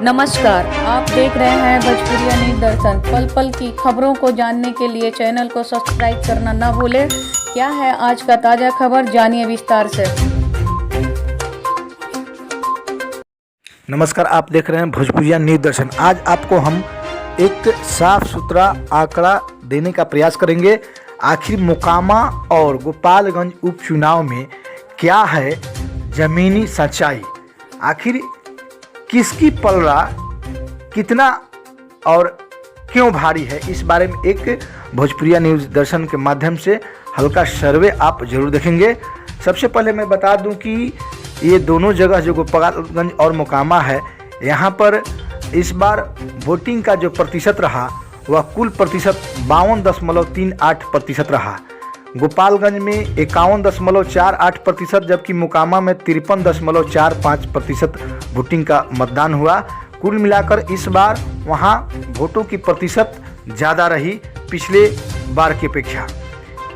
नमस्कार, आप देख रहे हैं भोजपुरिया न्यूज दर्शन। पल पल की खबरों को जानने के लिए चैनल को सब्सक्राइब करना ना भूलें। क्या है आज का ताज़ा खबर, जानिए विस्तार से। नमस्कार, आप देख रहे हैं भोजपुरिया न्यूज दर्शन। आज आपको हम एक साफ सुथरा आंकड़ा देने का प्रयास करेंगे। आखिर मोकामा और गोपालगंज उपचुनाव में क्या है ज़मीनी सच्चाई, आखिर किसकी पलड़ा कितना और क्यों भारी है, इस बारे में एक भोजपुरिया न्यूज़ दर्शन के माध्यम से हल्का सर्वे आप जरूर देखेंगे। सबसे पहले मैं बता दूं कि ये दोनों जगह जो गोपालगंज और मोकामा है, यहाँ पर इस बार वोटिंग का जो प्रतिशत रहा वह कुल प्रतिशत 52.38% रहा। गोपालगंज में 51.48%, जबकि मोकामा में 53.45% वोटिंग का मतदान हुआ। कुल मिलाकर इस बार वहां वोटों की प्रतिशत ज़्यादा रही पिछले बार की अपेक्षा।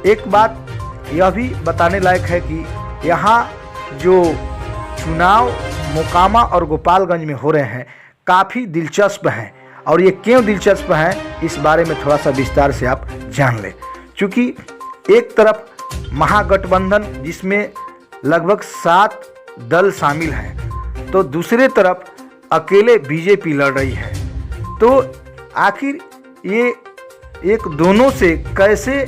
एक बात यह भी बताने लायक है कि यहाँ जो चुनाव मोकामा और गोपालगंज में हो रहे हैं काफ़ी दिलचस्प हैं, और ये क्यों दिलचस्प हैं इस बारे में थोड़ा सा विस्तार से आप जान लें। चूँकि एक तरफ महागठबंधन जिसमें लगभग 7 दल शामिल हैं, तो दूसरे तरफ अकेले बीजेपी लड़ रही है। तो आखिर ये एक दोनों से कैसे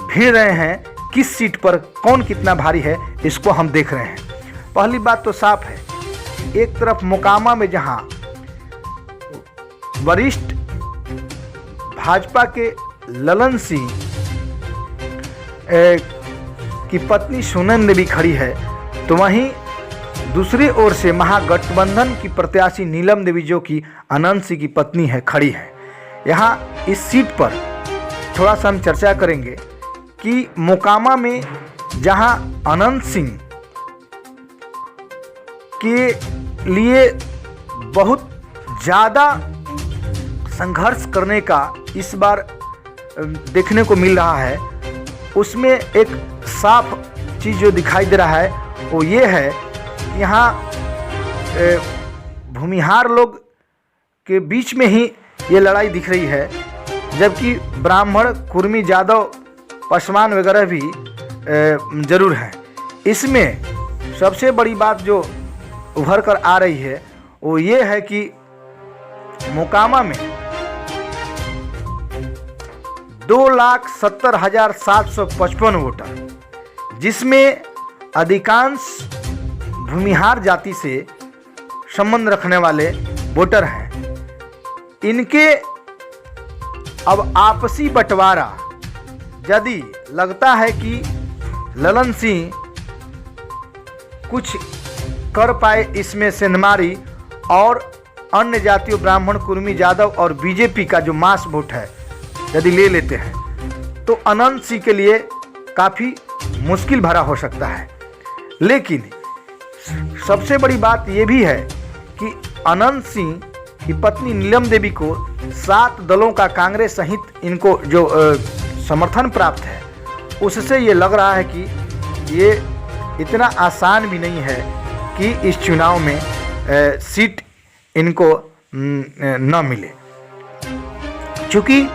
भिड़ रहे हैं, किस सीट पर कौन कितना भारी है, इसको हम देख रहे हैं। पहली बात तो साफ है, एक तरफ मोकामा में जहां वरिष्ठ भाजपा के ललन सिंह की पत्नी सोनम देवी खड़ी है, तो वहीं दूसरी ओर से महागठबंधन की प्रत्याशी नीलम देवी, जो कि अनंत सिंह की पत्नी है, खड़ी है। यहाँ इस सीट पर थोड़ा सा हम चर्चा करेंगे कि मोकामा में जहाँ अनंत सिंह के लिए बहुत ज़्यादा संघर्ष करने का इस बार देखने को मिल रहा है, उसमें एक साफ चीज़ जो दिखाई दे रहा है वो ये है कि यहाँ भूमिहार लोग के बीच में ही ये लड़ाई दिख रही है, जबकि ब्राह्मण, कुर्मी, जादव, पासवान वगैरह भी जरूर हैं। इसमें सबसे बड़ी बात जो उभर कर आ रही है वो ये है कि मोकामा में 2,70,755 वोटर, जिसमें अधिकांश भूमिहार जाति से संबंध रखने वाले वोटर हैं। इनके अब आपसी बंटवारा यदि लगता है कि ललन सिंह कुछ कर पाए इसमें सेंधमारी और अन्य जातियों ब्राह्मण, कुर्मी, जादव और बीजेपी का जो मास वोट है यदि ले लेते हैं, तो अनंत सिंह के लिए काफ़ी मुश्किल भरा हो सकता है। लेकिन सबसे बड़ी बात यह भी है कि अनंत सिंह की पत्नी नीलम देवी को 7 दलों का कांग्रेस सहित इनको जो समर्थन प्राप्त है, उससे ये लग रहा है कि ये इतना आसान भी नहीं है कि इस चुनाव में सीट इनको न मिले। क्योंकि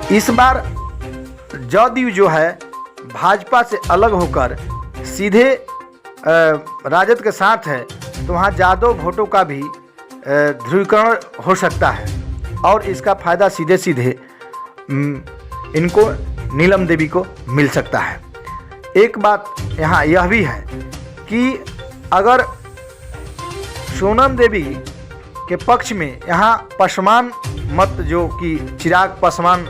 इस बार जदयू जो है भाजपा से अलग होकर सीधे राजद के साथ है, तो वहाँ जादव वोटों का भी ध्रुवीकरण हो सकता है, और इसका फायदा सीधे सीधे इनको नीलम देवी को मिल सकता है। एक बात यहाँ यह भी है कि अगर सोनम देवी के पक्ष में यहाँ पासवान मत, जो कि चिराग पासवान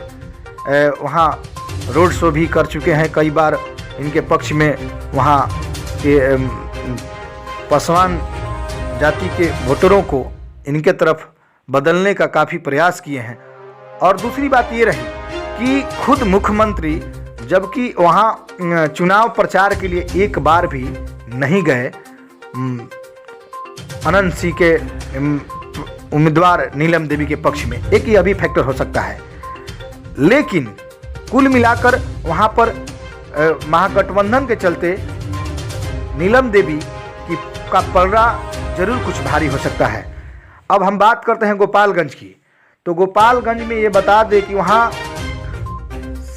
वहाँ रोड शो भी कर चुके हैं कई बार, इनके पक्ष में वहाँ के पासवान जाति के वोटरों को इनके तरफ बदलने का काफ़ी प्रयास किए हैं। और दूसरी बात ये रही कि खुद मुख्यमंत्री जबकि वहाँ चुनाव प्रचार के लिए एक बार भी नहीं गए, अनंत सिंह के उम्मीदवार नीलम देवी के पक्ष में, एक यह भी फैक्टर हो सकता है। लेकिन कुल मिलाकर वहाँ पर महागठबंधन के चलते नीलम देवी की का पलड़ा जरूर कुछ भारी हो सकता है। अब हम बात करते हैं गोपालगंज की। तो गोपालगंज में ये बता दें कि वहाँ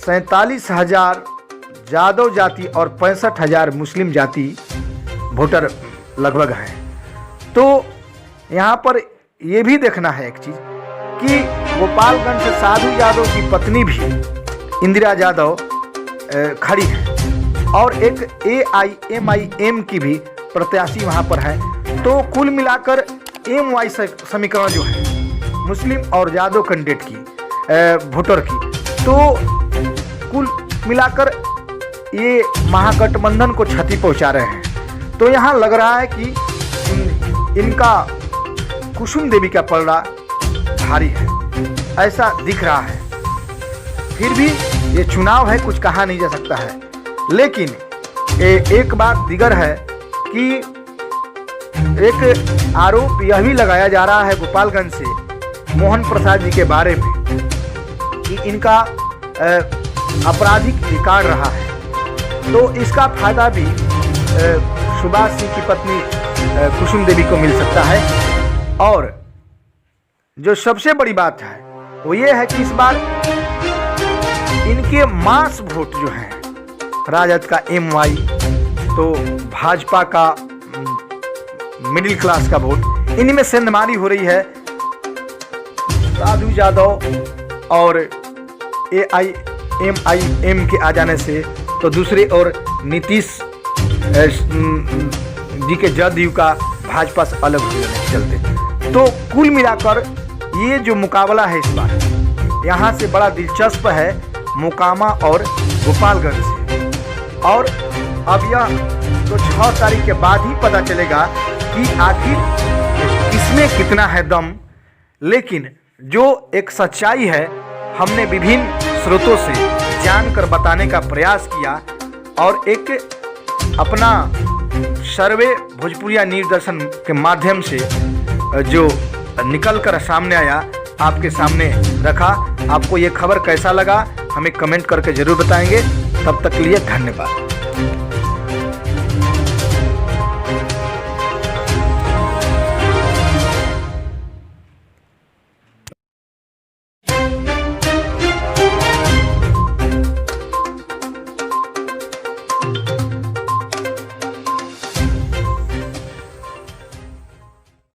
47,000 यादव जाति और 65,000 मुस्लिम जाति वोटर लगभग हैं। तो यहाँ पर ये भी देखना है एक चीज़ कि गोपालगंज से साधु यादव की पत्नी भी इंदिरा यादव खड़ी है और एक AIMIM की भी प्रत्याशी वहाँ पर है। तो कुल मिलाकर MY समीकरण जो है मुस्लिम और यादव कैंडिडेट की वोटर की, तो कुल मिलाकर ये महागठबंधन को क्षति पहुँचा रहे हैं। तो यहाँ लग रहा है कि इनका कुसुम देवी का पलड़ा भारी है, ऐसा दिख रहा है। फिर भी ये चुनाव है, कुछ कहा नहीं जा सकता है। लेकिन एक बात दिगर है कि एक आरोप यह भी लगाया जा रहा है गोपालगंज से मोहन प्रसाद जी के बारे में कि इनका आपराधिक रिकॉर्ड रहा है। तो इसका फायदा भी सुभाष सिंह की पत्नी कुसुम देवी को मिल सकता है। और जो सबसे बड़ी बात है वो ये है कि इस बार इनके मास वोट जो हैं, राजद का MY, तो भाजपा का मिडिल क्लास का वोट, इनमें सेंधमारी हो रही है साधु यादव और AIMIM के आ जाने से। तो दूसरे और नीतीश जी के जदयू का भाजपा से अलग होने के चलते। तो कुल मिलाकर ये जो मुकाबला है इस बार यहाँ से बड़ा दिलचस्प है, मोकामा और गोपालगंज से। और अब यह तो 6 तारीख के बाद ही पता चलेगा कि आखिर इसमें कितना है दम। लेकिन जो एक सच्चाई है हमने विभिन्न स्रोतों से जानकर बताने का प्रयास किया और एक अपना सर्वे भोजपुरिया न्यूज़ दर्शन के माध्यम से जो निकल कर सामने आया आपके सामने रखा। आपको ये खबर कैसा लगा हमें कमेंट करके ज़रूर बताएंगे। तब तक के लिए धन्यवाद।